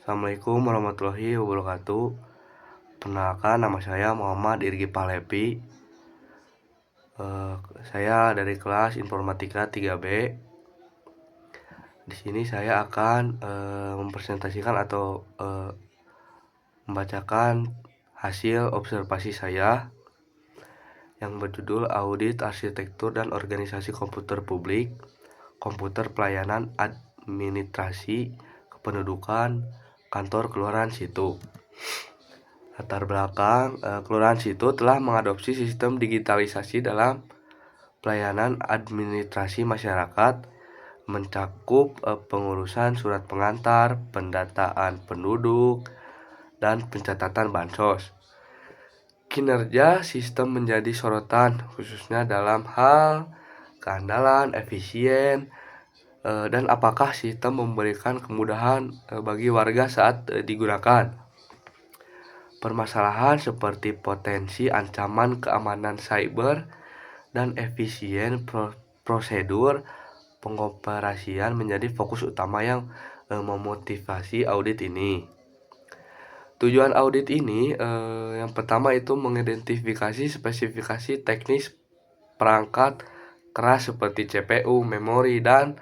Assalamualaikum warahmatullahi wabarakatuh. Perkenalkan, nama saya Muhammad Irgi Pahlevi. Saya dari kelas Informatika 3B. Di sini saya akan mempresentasikan atau membacakan hasil observasi saya yang berjudul Audit Arsitektur dan Organisasi Komputer Publik, Komputer Pelayanan Administrasi Kependudukan, Kantor Kelurahan Situ. Latar belakang, Kelurahan Situ telah mengadopsi sistem digitalisasi dalam pelayanan administrasi masyarakat, mencakup pengurusan surat pengantar, pendataan penduduk, dan pencatatan bansos. Kinerja sistem menjadi sorotan khususnya dalam hal keandalan, efisien, dan apakah sistem memberikan kemudahan bagi warga saat digunakan. Permasalahan seperti potensi ancaman keamanan cyber dan efisien prosedur pengoperasian menjadi fokus utama yang memotivasi audit ini. Tujuan audit ini yang pertama itu mengidentifikasi spesifikasi teknis perangkat keras seperti CPU, memori, dan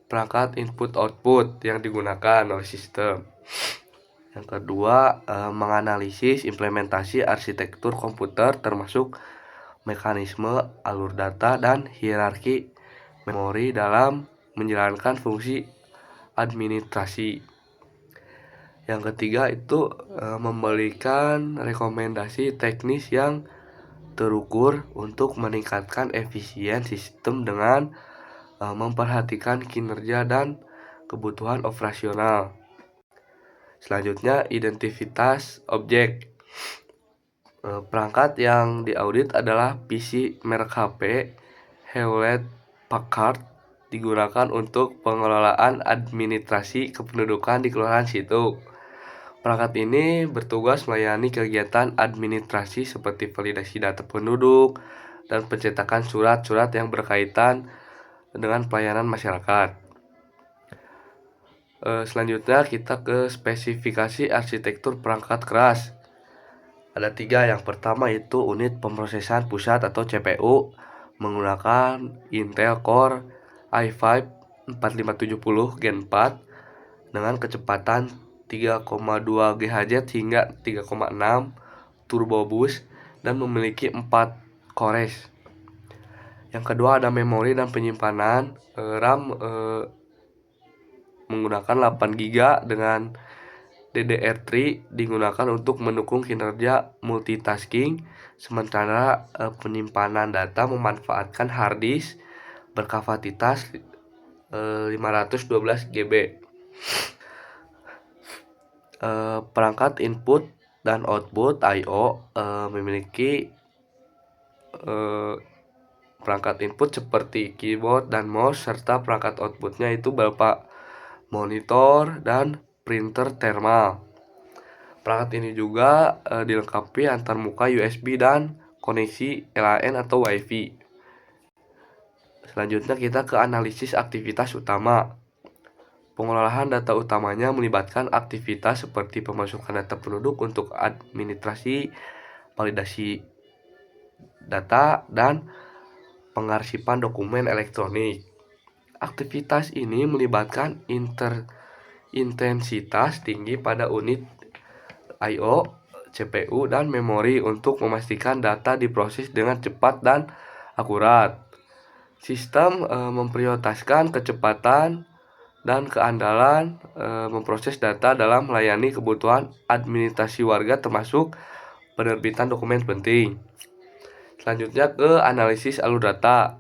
perangkat input-output yang digunakan oleh sistem. Yang kedua, menganalisis implementasi arsitektur komputer termasuk mekanisme alur data dan hierarki memori dalam menjalankan fungsi administrasi. Yang ketiga itu memberikan rekomendasi teknis yang terukur untuk meningkatkan efisien sistem dengan memperhatikan kinerja dan kebutuhan operasional. Selanjutnya, identitas objek. Perangkat yang diaudit adalah PC merek HP Hewlett Packard, digunakan untuk pengelolaan administrasi kependudukan di Kelurahan Situ. Perangkat ini bertugas melayani kegiatan administrasi seperti validasi data penduduk dan pencetakan surat-surat yang berkaitan dengan pelayanan masyarakat. Selanjutnya kita ke spesifikasi arsitektur perangkat keras. Ada 3. Yang pertama itu unit pemrosesan pusat atau CPU menggunakan Intel Core i5 4570 Gen 4 dengan kecepatan 3,2 GHz hingga 3,6 turbo boost dan memiliki 4 cores. Yang kedua ada memori dan penyimpanan. RAM menggunakan 8 GB dengan DDR3 digunakan untuk mendukung kinerja multitasking, sementara penyimpanan data memanfaatkan hard disk berkapasitas 512 GB. Perangkat input dan output I/O memiliki perangkat input seperti keyboard dan mouse, serta perangkat outputnya itu berupa monitor dan printer thermal. Perangkat ini juga dilengkapi antarmuka USB dan koneksi LAN atau WiFi. Selanjutnya kita ke analisis aktivitas utama. Pengolahan data utamanya melibatkan aktivitas seperti pemasukan data penduduk untuk administrasi, validasi data, dan pengarsipan dokumen elektronik. Aktivitas ini melibatkan intensitas tinggi pada unit I/O, CPU, dan memori untuk memastikan data diproses dengan cepat dan akurat. Sistem memprioritaskan kecepatan dan keandalan memproses data dalam melayani kebutuhan administrasi warga termasuk penerbitan dokumen penting. Selanjutnya ke analisis alur data.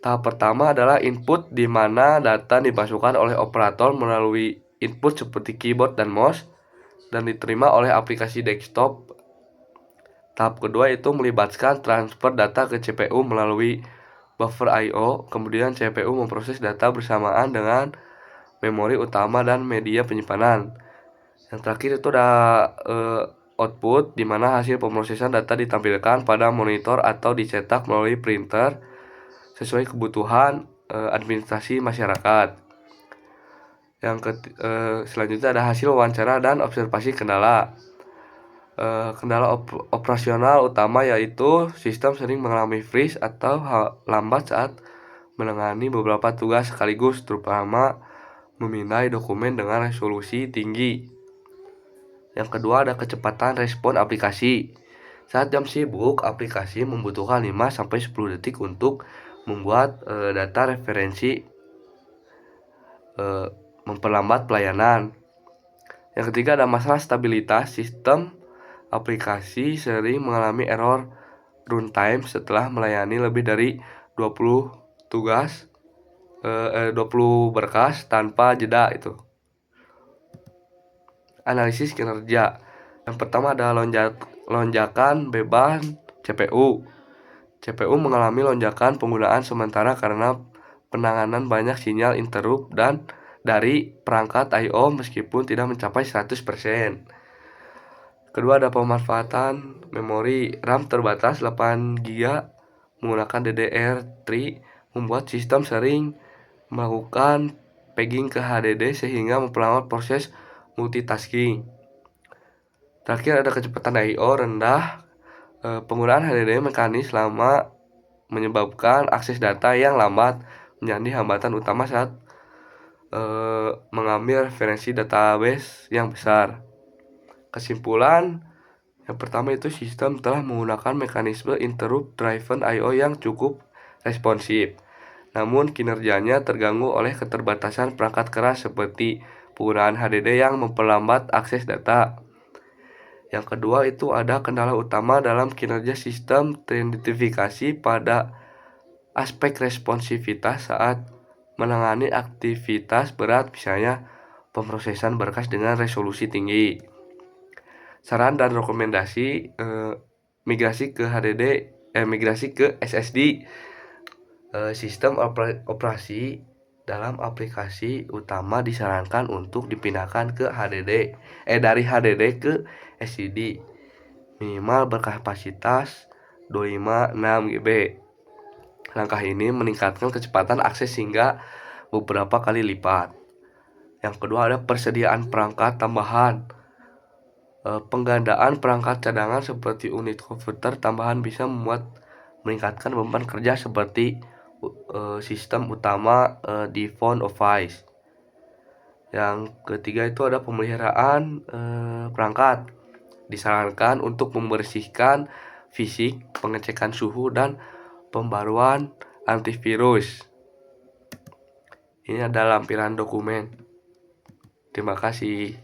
Tahap pertama adalah input, di mana data dimasukkan oleh operator melalui input seperti keyboard dan mouse dan diterima oleh aplikasi desktop. Tahap kedua itu melibatkan transfer data ke CPU melalui buffer I/O, kemudian CPU memproses data bersamaan dengan memori utama dan media penyimpanan. Yang terakhir itu ada output, di mana hasil pemrosesan data ditampilkan pada monitor atau dicetak melalui printer sesuai kebutuhan administrasi masyarakat. Selanjutnya ada hasil wawancara dan observasi kendala. Kendala operasional utama yaitu sistem sering mengalami freeze atau lambat saat menangani beberapa tugas sekaligus, terutama memindai dokumen dengan resolusi tinggi. Yang kedua ada kecepatan respon aplikasi. Saat jam sibuk, aplikasi membutuhkan 5-10 detik untuk membuat data referensi, memperlambat pelayanan. Yang ketiga ada masalah stabilitas sistem. Aplikasi sering mengalami error runtime setelah melayani lebih dari 20 tugas 20 berkas tanpa jeda itu. Analisis kinerja. Yang pertama ada lonjakan beban CPU. CPU mengalami lonjakan penggunaan sementara karena penanganan banyak sinyal interrupt dan dari perangkat I/O meskipun tidak mencapai 100%. Kedua ada pemanfaatan memori RAM terbatas 8 GB menggunakan DDR3 membuat sistem sering melakukan pegging ke HDD sehingga memperlambat proses multitasking. Terakhir ada kecepatan I/O rendah. Penggunaan HDD mekanis lama menyebabkan akses data yang lambat menjadi hambatan utama saat mengambil referensi database yang besar. Kesimpulan, yang pertama itu sistem telah menggunakan mekanisme interrupt driven I/O yang cukup responsif. Namun kinerjanya terganggu oleh keterbatasan perangkat keras seperti penggunaan HDD yang memperlambat akses data. Yang kedua itu ada kendala utama dalam kinerja sistem teridentifikasi pada aspek responsivitas saat menangani aktivitas berat, misalnya pemrosesan berkas dengan resolusi tinggi. Saran dan rekomendasi migrasi ke SSD. Sistem operasi dalam aplikasi utama disarankan untuk dipindahkan ke dari HDD ke SSD minimal berkapasitas 256 GB. Langkah ini meningkatkan kecepatan akses hingga beberapa kali lipat. Yang kedua ada persediaan perangkat tambahan. Penggandaan perangkat cadangan seperti unit komputer tambahan bisa meningkatkan beban kerja seperti sistem utama di phone office. Yang ketiga itu ada pemeliharaan perangkat. Disarankan untuk membersihkan fisik, pengecekan suhu, dan pembaruan antivirus. Ini adalah lampiran dokumen. Terima kasih.